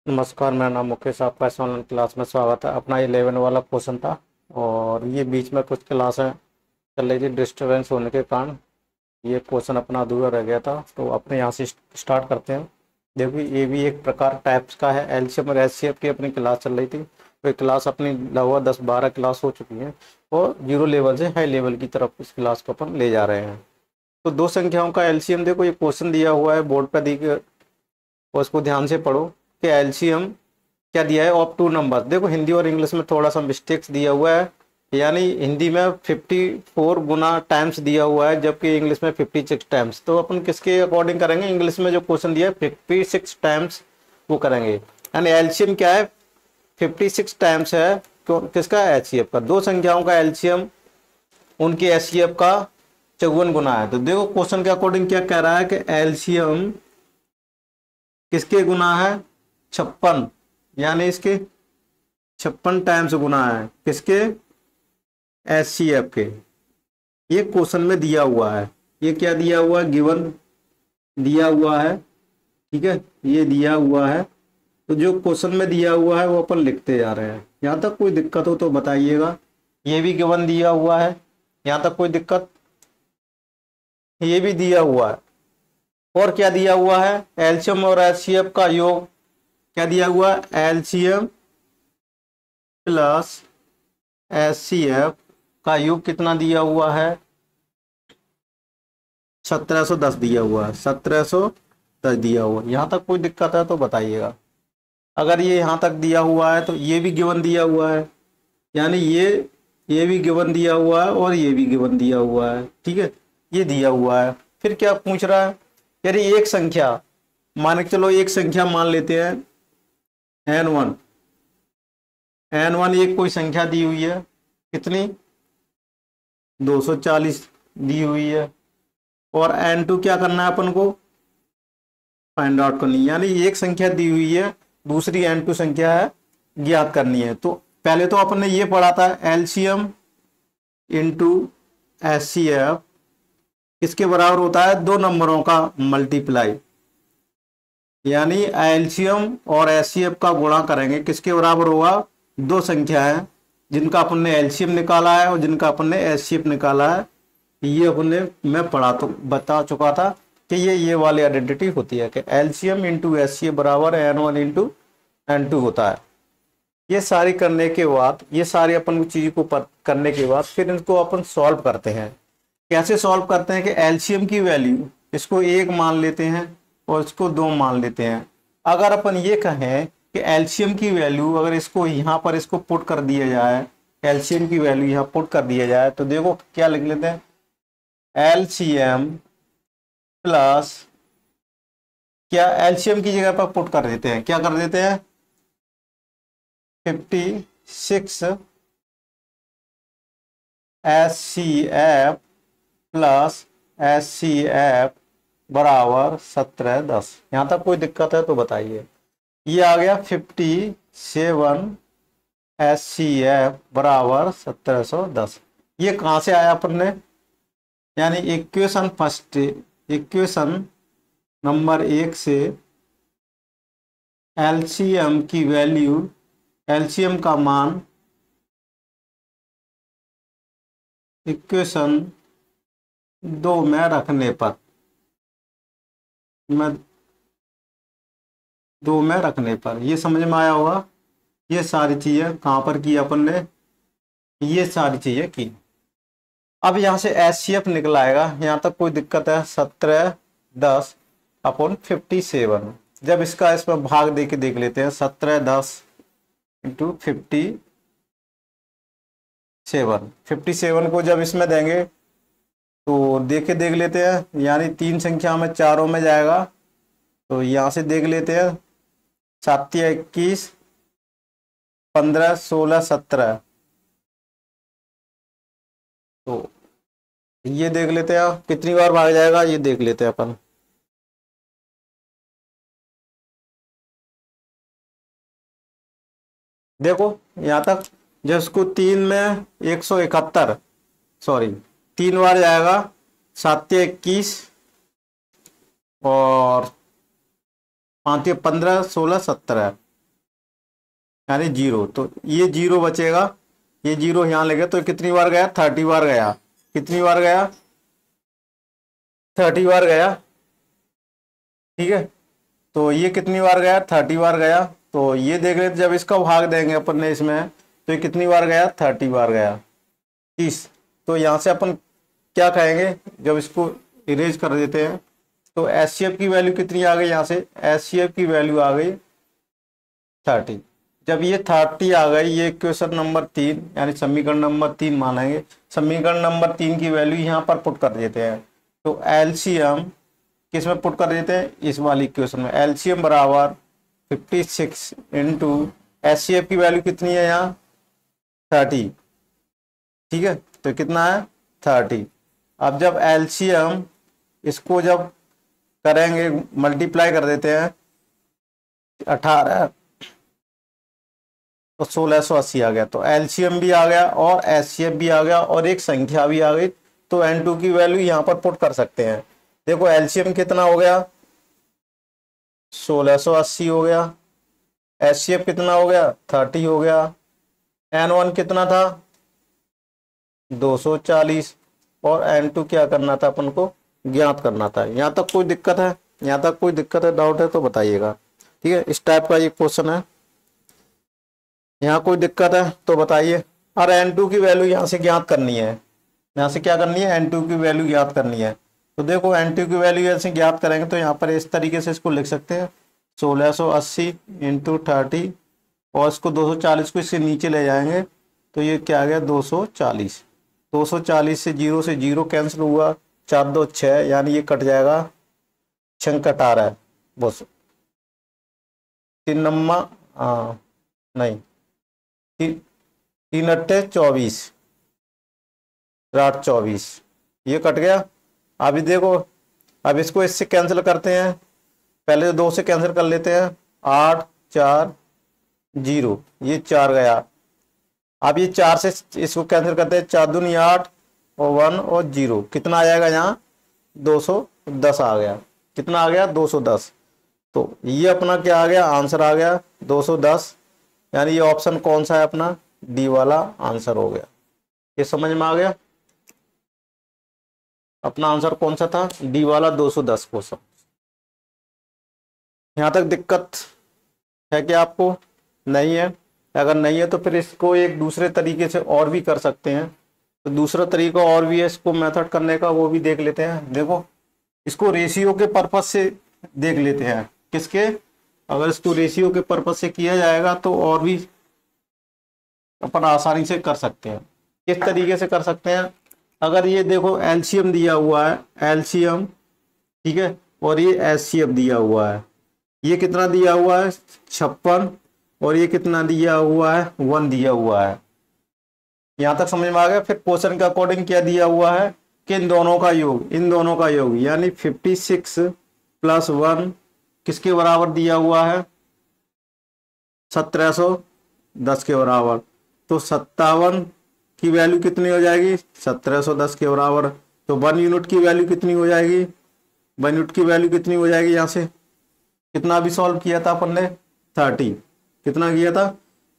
नमस्कार, मेरा नाम मुकेश। आपका इस ऑनलाइन क्लास में स्वागत है। अपना 11 वाला क्वेश्चन था और ये बीच में कुछ क्लासें चल रही थी, डिस्टरबेंस होने के कारण ये क्वेश्चन अपना अधूरा रह गया था। तो अपने यहाँ से स्टार्ट करते हैं। देखिए, ये भी एक प्रकार टाइप्स का है। एलसीएम और एचसीएफ की अपनी क्लास चल रही थी। तो क्लास अपनी लगभग 10-12 क्लास हो चुकी हैं और जीरो लेवल से हाई लेवल की तरफ इस क्लास को अपन ले जा रहे हैं। तो दो संख्याओं का एलसीएम, देखो ये क्वेश्चन दिया हुआ है बोर्ड पर, दी और उसको ध्यान से पढ़ो कि एलसीएम क्या दिया है ऑफ टू नंबर। देखो हिंदी और इंग्लिश में थोड़ा सा मिस्टेक्स दिया हुआ है, यानी हिंदी में 54 गुना टाइम्स दिया हुआ है जबकि इंग्लिश में 56 टाइम्स। तो अपन किसके अकॉर्डिंग करेंगे? इंग्लिश में जो क्वेश्चन दिया है 56 टाइम्स वो करेंगे। यानी एलसीएम क्या है? 56 टाइम्स है। क्यों? किसका? एचसीएफ का। दो संख्याओं का एलसीएम उनके एचसीएफ का 54 गुना है। तो देखो क्वेश्चन के अकॉर्डिंग क्या कह रहा है कि एलसीएम किसके गुना है? 56, यानी इसके 56 टाइम्स गुना है। किसके? एचसीएफ के। ये क्वेश्चन में दिया हुआ है। ये क्या दिया हुआ है? गिवन दिया हुआ है। ठीक है, ये दिया हुआ है। तो जो क्वेश्चन में दिया हुआ है वो अपन लिखते जा रहे हैं। यहाँ तक कोई दिक्कत हो तो बताइएगा। ये भी गिवन दिया हुआ है, यहाँ तक कोई दिक्कत? ये भी दिया हुआ है। और क्या दिया हुआ है? एलसीएम और एचसीएफ का योग। क्या दिया हुआ है? एलसीएम प्लस एचसीएफ का योग कितना दिया हुआ है? 1710 दिया हुआ है। 1710 दिया हुआ है। यहाँ तक कोई दिक्कत है तो बताइएगा। अगर ये यहाँ तक दिया हुआ है तो ये भी गिवन दिया हुआ है, यानी ये भी गिवन दिया हुआ है और ये भी गिवन दिया हुआ है। ठीक है, ये दिया हुआ है। फिर क्या पूछ रहा है? यानी एक संख्या, मान के चलो एक संख्या मान लेते हैं n1। n1 एक कोई संख्या दी हुई है, कितनी? 240 दी हुई है। और n2 क्या करना है अपन को? फाइंड आउट करनी है। यानी एक संख्या दी हुई है, दूसरी n2 संख्या है, ज्ञात करनी है। तो पहले तो अपन ने ये पढ़ा था एलसीएम इंटू एचसीएफ किसके बराबर होता है? दो नंबरों का मल्टीप्लाई। यानी एलसीएम और एचसीएफ का गुणा करेंगे, किसके बराबर होगा? दो संख्या है जिनका अपन ने एलसीएम निकाला है और जिनका अपन ने एचसीएफ निकाला है। ये अपन ने मैं पढ़ा तो बता चुका था कि ये वाली आइडेंटिटी होती है कि एलसीएम इंटू एचसीएफ बराबर n1 इंटू n2 होता है। ये सारी करने के बाद, ये सारी अपन चीज को करने के बाद फिर इनको अपन सॉल्व करते हैं। कैसे सॉल्व करते हैं कि एलसीएम की वैल्यू इसको 1 मान लेते हैं और इसको 2 मान लेते हैं। अगर अपन ये कहें कि एलसीएम की वैल्यू अगर इसको यहाँ पर इसको पुट कर दिया जाए, एलसीएम की वैल्यू यहाँ पुट कर दिया जाए, तो देखो क्या लिख लेते हैं? एलसीएम प्लस, क्या एलसीएम की जगह पर पुट कर देते हैं? क्या कर देते हैं? 56 एचसीएफ प्लस एचसीएफ बराबर 1710। यहां तक कोई दिक्कत है तो बताइए। ये आ गया 57 एचसीएफ बराबर 1710। ये कहां से आया अपन ने? यानी इक्वेशन फर्स्ट, इक्वेशन नंबर 1 से एलसीएम की वैल्यू, एलसीएम का मान इक्वेशन 2 में रखने पर, मैं 2 में रखने पर, ये समझ में आया होगा। ये सारी चीजें कहां पर की अपन ने? ये सारी चीजें की। अब यहां से एचसीएफ निकल आएगा। यहां तक कोई दिक्कत है? 1710 अपॉन 57। जब इसका इसमें भाग दे के देख लेते हैं, 1710 इंटू 57 को जब इसमें देंगे तो देख लेते हैं। यानी 3 संख्या में चारों में जाएगा। तो यहां से देख लेते हैं, 7 या 21, 15, 16, 17। तो ये देख लेते हैं कितनी बार भाग जाएगा, ये देख लेते हैं अपन। देखो यहां तक जब इसको 3 में 171, सॉरी 3 बार जाएगा, 7 या 21 और 5 या 15, 16, 17। यानी 0, तो ये 0 बचेगा, ये 0 यहाँ लगे तो कितनी बार गया, 30 बार गया। कितनी बार गया, 30 बार गया। ठीक है, तो ये कितनी बार गया, 30 बार गया। तो ये देख रहे थे, जब इसका भाग देंगे अपन ने इसमें, तो ये कितनी बार गया, 30 बार गया, 30। तो यहाँ से अपन क्या कहेंगे, जब इसको इरेज कर देते हैं तो एचसीएफ की वैल्यू कितनी आ गई, यहाँ से एचसीएफ की वैल्यू आ गई 30। जब ये 30 आ गई, ये क्वेश्चन नंबर 3 यानी समीकरण नंबर 3 मानेंगे। समीकरण नंबर 3 की वैल्यू यहाँ पर पुट कर देते हैं। तो एलसीएम किस में पुट कर देते हैं, इस वाली इक्वेशन में। एलसीएम बराबर 56 इंटू एचसीएफ की वैल्यू कितनी है यहाँ 30। ठीक है, तो कितना है 30। अब जब एलसीएम इसको जब करेंगे, मल्टीप्लाई कर देते हैं 18 तो 1680 आ गया। तो एलसीएम भी आ गया और एचसीएफ भी आ गया और एक संख्या भी आ गई। तो N2 की वैल्यू यहाँ पर पुट कर सकते हैं। देखो एलसीएम कितना हो गया, 1680 हो गया। एचसीएफ कितना हो गया, 30 हो गया। N1 कितना था, 240। और N2 क्या करना था, अपन को ज्ञात करना था। यहाँ तक कोई दिक्कत है, यहाँ तक कोई दिक्कत है, डाउट है तो बताइएगा। ठीक है, इस टाइप का ये क्वेश्चन है। यहाँ कोई दिक्कत है तो बताइए। और N2 की वैल्यू यहाँ से ज्ञात करनी है, यहाँ से क्या करनी है, N2 की वैल्यू ज्ञात करनी है। तो देखो N2 की वैल्यू ऐसे ज्ञात करेंगे तो यहाँ पर इस तरीके से इसको लिख सकते हैं, 1680 इंटू 30 और इसको 240 को इससे नीचे ले जाएंगे तो ये क्या आ गया 240। 240 से 0 कैंसिल हुआ, 4 2 6 यानी ये कट जाएगा, 6 कट आ रहा है बस, 3 नम्मा नहीं 3 अट्ठे 24, 24 ये कट गया। अभी देखो, अब इसको इससे कैंसिल करते हैं, पहले 2 से कैंसिल कर लेते हैं, 8 4 0 ये 4 गया। अब ये 4 से इसको कैंसिल करते हैं, 4 दूनी 8 और 1 और 0 कितना आ जाएगा यहाँ 210 आ गया। कितना आ गया 210। तो ये अपना क्या आ गया, आंसर आ गया 210। यानी ये ऑप्शन कौन सा है अपना, डी वाला आंसर हो गया। ये समझ में आ गया, अपना आंसर कौन सा था, डी वाला 210 क्वेश्चन। यहाँ तक दिक्कत है कि आपको नहीं है? अगर नहीं है तो फिर इसको एक दूसरे तरीके से और भी कर सकते हैं। तो दूसरा तरीका और भी है इसको मेथड करने का, वो भी देख लेते हैं। देखो इसको रेशियो के पर्पज से देख लेते हैं। किसके, अगर इसको रेशियो के पर्पज से किया जाएगा तो और भी अपन आसानी से कर सकते हैं। किस तरीके से कर सकते हैं, अगर ये देखो एलसीएम दिया हुआ है, एलसीएम ठीक है, और ये एचसीएफ दिया हुआ है। ये कितना दिया हुआ है 56 और ये कितना दिया हुआ है 1 दिया हुआ है। यहाँ तक समझ में आ गया। फिर क्वेश्चन के अकॉर्डिंग क्या दिया हुआ है कि इन दोनों का योग, इन दोनों का योग यानी 56 + 1 किसके बराबर दिया हुआ है 1710 के बराबर। तो 57 की वैल्यू कितनी हो जाएगी 1710 के बराबर। तो 1 यूनिट की वैल्यू कितनी हो जाएगी, 1 यूनिट की वैल्यू कितनी हो जाएगी, यहाँ से कितना भी सॉल्व किया था अपन ने 30, कितना किया था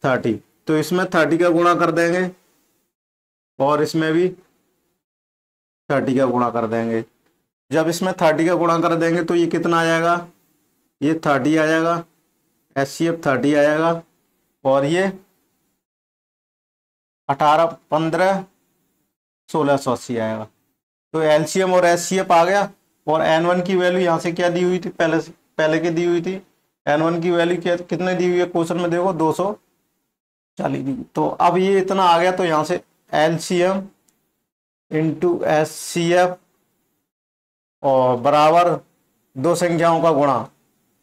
30। तो इसमें 30 का गुणा कर देंगे और इसमें भी 30 का गुणा कर देंगे। जब इसमें 30 का गुणा कर देंगे तो ये कितना आ जाएगा, ये 30 आ जाएगा, एचसीएफ 30 आ जाएगा और ये 18 15 1680 आएगा। तो एलसीएम और एचसीएफ आ गया। और N1 की वैल्यू यहाँ से क्या दी हुई थी, पहले की दी हुई थी। N1 की वैल्यू क्या कितने दी हुई है क्वेश्चन में, देखो 240। तो अब ये इतना आ गया। तो यहाँ से एलसीएम इंटू एचसीएफ और बराबर 2 संख्याओं का गुणा,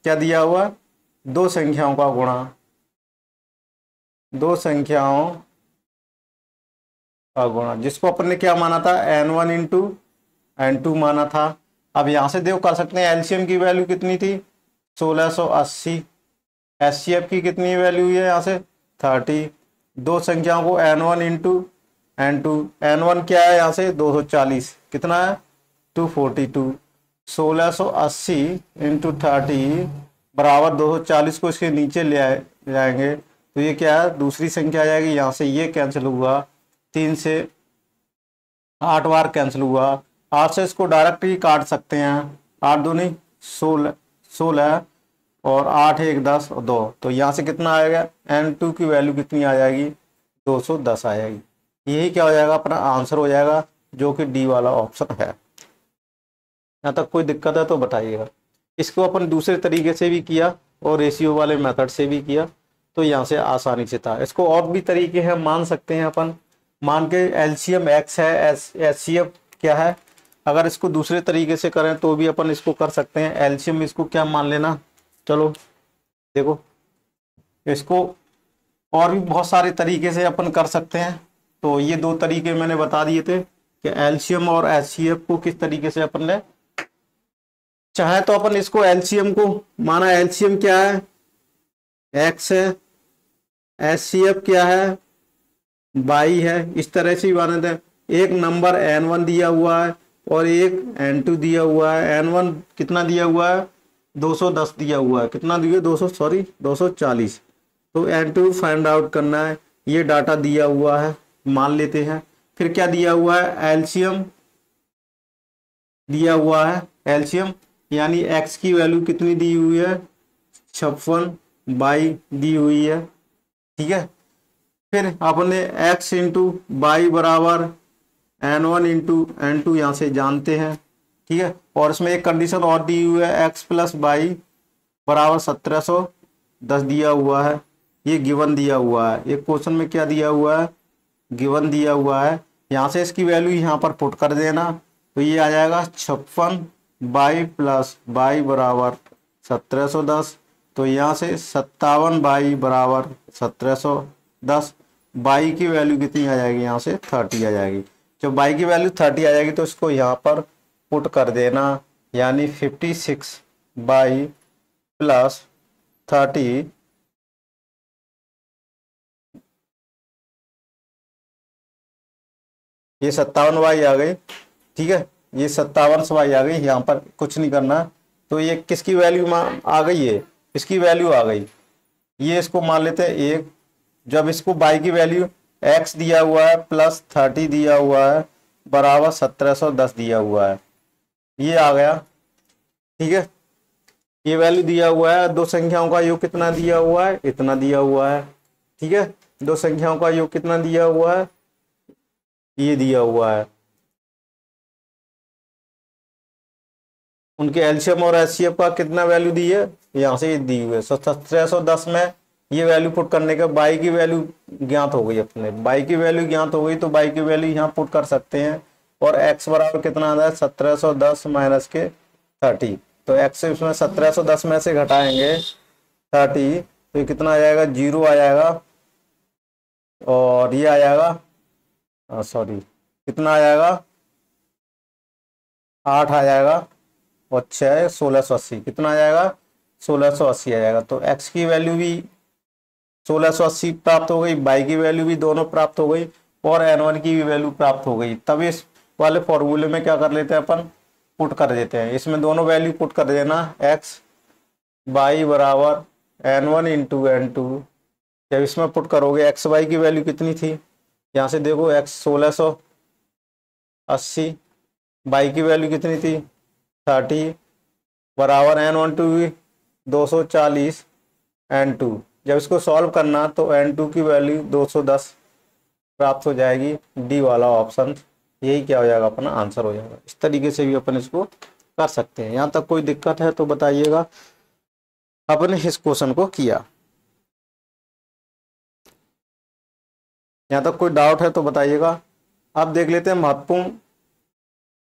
क्या दिया हुआ है 2 संख्याओं का गुणा, 2 संख्याओं का गुणा, जिसको अपन ने क्या माना था N1 इंटू N2 माना था। अब यहाँ से देखो कर सकते हैं, एलसीएम की वैल्यू कितनी थी 1680, एचसीएफ की कितनी वैल्यू है यहाँ से 30। 2 संख्याओं को N1 इंटू N2, N1 क्या है यहाँ से 240, कितना है 242। 1680 इंटू 30 बराबर 240 को इसके नीचे ले जाएंगे तो ये क्या है, दूसरी संख्या आ जाएगी। यहाँ से ये कैंसिल हुआ, 3 से 8 बार कैंसिल हुआ। 8 से इसको डायरेक्ट ही काट सकते हैं, 8 दूनी 16 और 8 1 10 और 2। तो यहाँ से कितना आएगा, N2 की वैल्यू कितनी आ जाएगी, 210 आ जाएगी। यही क्या हो जाएगा, अपना आंसर हो जाएगा, जो कि डी वाला ऑप्शन है। यहाँ तक कोई दिक्कत है तो बताइएगा। इसको अपन दूसरे तरीके से भी किया और रेशियो वाले मेथड से भी किया, तो यहाँ से आसानी से था। इसको और भी तरीके हैं, मान सकते हैं अपन। मान के एलसीएम एक्स है, एचसीएफ क्या है, अगर इसको दूसरे तरीके से करें तो भी अपन इसको कर सकते हैं। एलसीएम इसको क्या मान लेना, चलो देखो, इसको और भी बहुत सारे तरीके से अपन कर सकते हैं। तो ये 2 तरीके मैंने बता दिए थे कि एलसीएम और एचसीएफ को किस तरीके से अपन ने, चाहे तो अपन इसको एलसीएम को माना, एलसीएम क्या है, एक्स है, एचसीएफ क्या है, बाई है, इस तरह से ही माने थे। एक नंबर n1 दिया हुआ है और एक n2 दिया हुआ है। n1 कितना दिया हुआ है, 210 दिया हुआ है, कितना दिया, 240। तो n2 फाइंड आउट करना है, ये डाटा दिया हुआ है, मान लेते हैं। फिर क्या दिया हुआ है, एलसीएम दिया हुआ है, एलसीएम यानी x की वैल्यू कितनी दी हुई है, 56 बाई दी हुई है, ठीक है। फिर आपने x इंटू बाई बराबर n1 इंटू n2 यहाँ से जानते हैं, ठीक है। और इसमें एक कंडीशन और दी हुई है, x प्लस बाई बराबर 1710 दिया हुआ है, ये गिवन दिया हुआ है। एक क्वेश्चन में क्या दिया हुआ है, गिवन दिया हुआ है। यहाँ से इसकी वैल्यू यहाँ पर पुट कर देना, तो ये आ जाएगा 56 बाई प्लस बाई बराबर 1710। तो यहाँ से 57 बाई बराबर 1710। बाई की वैल्यू कितनी आ जाएगी, यहाँ से 30 आ जाएगी। जब बाई की वैल्यू 30 आ जाएगी तो इसको यहाँ पर पुट कर देना, यानी 56 बाई प्लस 30 ये 57 बाई आ गई, ठीक है। ये 57 बाई आ गई, यहाँ पर कुछ नहीं करना। तो ये किसकी वैल्यू आ गई है, इसकी वैल्यू आ गई। ये इसको मान लेते हैं 1। जब इसको बाई की वैल्यू x दिया हुआ है प्लस 30 दिया हुआ है बराबर 1710 दिया हुआ है, ये आ गया, ठीक है। ये वैल्यू दिया हुआ है, 2 संख्याओं का योग कितना दिया हुआ है, इतना दिया हुआ है, ठीक है। 2 संख्याओं का योग कितना दिया हुआ है, ये दिया हुआ है। उनके एलसीएम और एचसीएफ का कितना वैल्यू दी है, यहाँ से ये दी हुई है। 1710 में ये वैल्यू पुट करने के बाई की वैल्यू ज्ञात हो गई, अपने बाई की वैल्यू ज्ञात हो गई, तो बाई की वैल्यू यहाँ पुट कर सकते हैं। और x बराबर कितना आता है, 1710 माइनस के 30। तो x से उसमें 1710 में से घटाएंगे 30, तो ये कितना आ जाएगा, 0 आ जाएगा। और ये आ जाएगा, सॉरी कितना आ जाएगा, 8 आ जाएगा। और 6 1680 कितना आ जाएगा, 1680 आ जाएगा। तो x की वैल्यू भी 1680 प्राप्त हो गई, बाई की वैल्यू भी दोनों प्राप्त हो गई, और n1 की भी वैल्यू प्राप्त हो गई। तब इस वाले फॉर्मूले में क्या कर लेते हैं अपन, पुट कर देते हैं। इसमें दोनों वैल्यू पुट कर देना, x बाई बराबर n1 इंटू n2। जब इसमें पुट करोगे x बाई की वैल्यू कितनी थी, यहाँ से देखो x 1680, बाई की वैल्यू कितनी थी 30 बराबर n1 टू 240 n2। जब इसको सॉल्व करना तो n2 की वैल्यू 210 प्राप्त हो जाएगी। डी वाला ऑप्शन यही क्या हो जाएगा, अपना आंसर हो जाएगा। इस तरीके से भी अपन इसको कर सकते हैं। यहाँ तक कोई दिक्कत है तो बताइएगा। अपने इस क्वेश्चन को किया, यहाँ तक कोई डाउट है तो बताइएगा। अब देख लेते हैं महत्वपूर्ण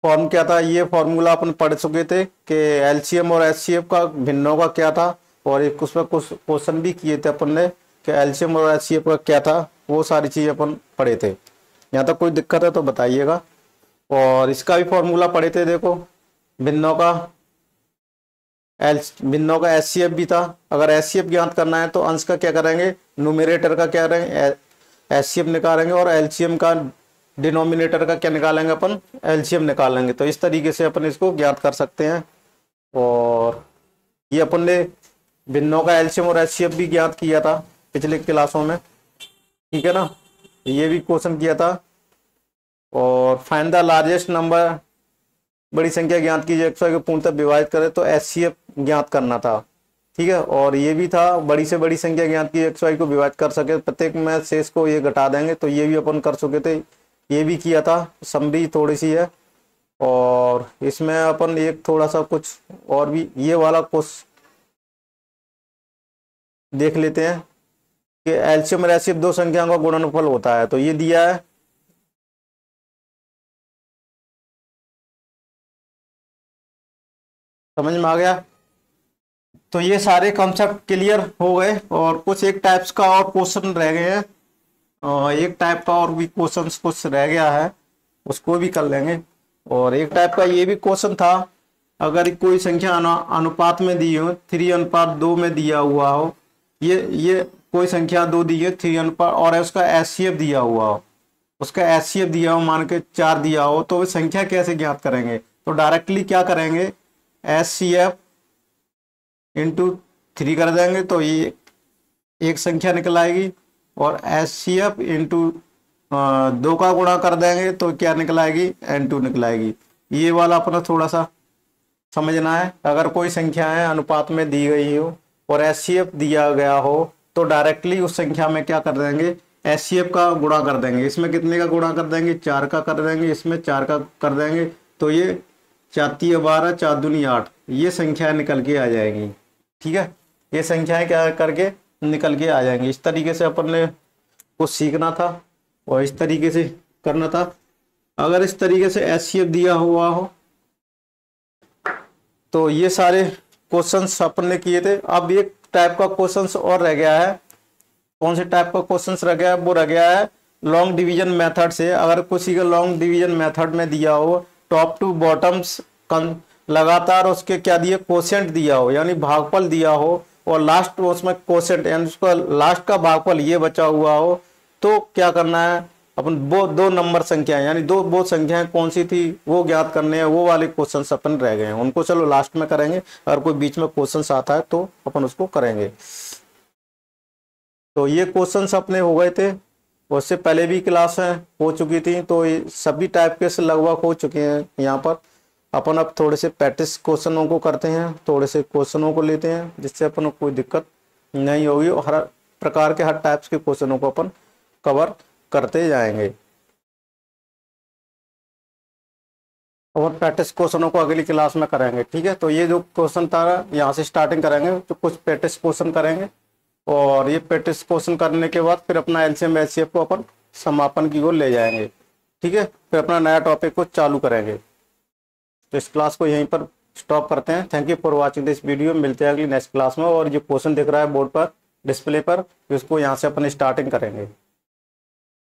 फॉर्म क्या था। ये फॉर्मूला अपन पढ़ चुके थे कि एलसीएम और एचसीएफ का भिन्नों का क्या था, और एक उसमें कुछ क्वेश्चन भी किए थे अपन ने कि एलसीएम और एचसीएफ का क्या था, वो सारी चीज़ें अपन पढ़े थे। यहाँ तक कोई दिक्कत है तो बताइएगा। और इसका भी फॉर्मूला पढ़े थे, देखो भिन्नों का एचसीएफ भी था। अगर एचसीएफ ज्ञात करना है तो अंश का क्या करेंगे, न्यूमरेटर का क्या करेंगे, एचसीएफ निकालेंगे, और एलसीएम का डिनोमिनेटर का क्या निकालेंगे, अपन एलसीएम निकालेंगे। तो इस तरीके से अपन इसको ज्ञात कर सकते हैं। और ये अपन ने भिन्नों का एलसीएम और एचसीएफ भी ज्ञात किया था। पिछले क्लासों में, ठीक है ना। ये भी क्वेश्चन किया था। और फाइंड द लार्जेस्ट नंबर, बड़ी संख्या ज्ञात कीजिए XY को पूर्णतः विभाजित करे, तो HCF ज्ञात करना था, ठीक है। और ये भी था बड़ी से बड़ी संख्या ज्ञात की XY को विभाजित कर सके, प्रत्येक में शेष को ये घटा देंगे, तो ये भी अपन कर चुके थे, ये भी किया था। समरी थोड़ी सी है, और इसमें अपन एक थोड़ा सा कुछ और भी ये वाला क्वेश्चन देख लेते हैं कि एलसीएम और एचसीएफ दो संख्याओं का गुणनफल होता है। तो ये दिया है, समझ में आ गया। तो ये सारे कॉन्सेप्ट क्लियर हो गए, और कुछ एक टाइप्स का और क्वेश्चन रह गए हैं, एक टाइप का और भी क्वेश्चन कुछ रह गया है, उसको भी कर लेंगे। और एक टाइप का ये भी क्वेश्चन था, अगर कोई संख्या अनुपात में दी हो, 3:2 में दिया हुआ हो, ये कोई संख्या 2 दी है 3 और उसका HCF दिया हुआ हो, उसका HCF दिया हो मान के 4 दिया हो, तो वो संख्या कैसे ज्ञात करेंगे? तो डायरेक्टली क्या करेंगे, HCF इंटू 3 कर देंगे, तो ये एक संख्या निकल आएगी। और HCF इंटू 2 का गुणा कर देंगे, तो क्या निकल आएगी, N2 निकल आएगी। ये वाला अपना थोड़ा सा समझना है। अगर कोई संख्या है अनुपात में दी गई हो और HCF दिया गया हो, तो डायरेक्टली उस संख्या में क्या कर देंगे, HCF का गुणा कर देंगे। इसमें कितने का गुणा कर देंगे, 4 का कर देंगे, इसमें 4 का कर देंगे, तो ये 4×3 12, 4×2 8, ये संख्या निकल के आ जाएगी, ठीक है। ये संख्याएं क्या करके निकल के आ जाएंगी। इस तरीके से अपन ने कुछ सीखना था और इस तरीके से करना था। अगर इस तरीके से HCF दिया हुआ हो, तो ये सारे क्वेश्चंस अपन ने किए थे। अब एक टाइप का क्वेश्चंस और रह गया है। कौन से टाइप का क्वेश्चंस रह गया है, वो रह गया है लॉन्ग डिवीजन मेथड से। अगर किसी का लॉन्ग डिवीजन मेथड में दिया हो, टॉप टू बॉटम्स लगातार उसके क्या दिए, कोशेंट दिया हो, यानी भागफल दिया हो, और लास्ट उसमें कोशेंट यानी उसका लास्ट का भागफल ये बचा हुआ हो, तो क्या करना है अपन, वो 2 नंबर संख्याएं यानी वो संख्याएं कौन सी थी वो ज्ञात करने हैं। वो वाले क्वेश्चन अपन रह गए हैं, उनको चलो लास्ट में करेंगे। अगर कोई बीच में क्वेश्चन आता है तो अपन उसको करेंगे। तो ये क्वेश्चन अपने हो गए थे, उससे पहले भी क्लास हो चुकी थी, तो ये सभी टाइप के से लगभग हो चुके हैं। यहाँ पर अपन अब थोड़े से प्रैक्टिस क्वेश्चनों को करते हैं, थोड़े से क्वेश्चनों को लेते हैं, जिससे अपन को कोई दिक्कत नहीं होगी, और हर प्रकार के हर टाइप्स के क्वेश्चनों को अपन कवर करते जाएंगे। और प्रैक्टिस क्वेश्चनों को अगली क्लास में करेंगे, ठीक है। तो ये जो क्वेश्चन था यहाँ से स्टार्टिंग करेंगे, तो कुछ प्रैक्टिस क्वेश्चन करेंगे, और ये प्रैक्टिस क्वेश्चन करने के बाद फिर अपना एलसीएम एचसीएफ को अपन समापन की ओर ले जाएंगे, ठीक है। फिर अपना नया टॉपिक को चालू करेंगे। तो इस क्लास को यहीं पर स्टॉप करते हैं। Thank you for watching this video. मिलते हैं अगली नेक्स्ट क्लास में। और जो क्वेश्चन दिख रहा है बोर्ड पर डिस्प्ले पर, उसको यहाँ से अपन स्टार्टिंग करेंगे।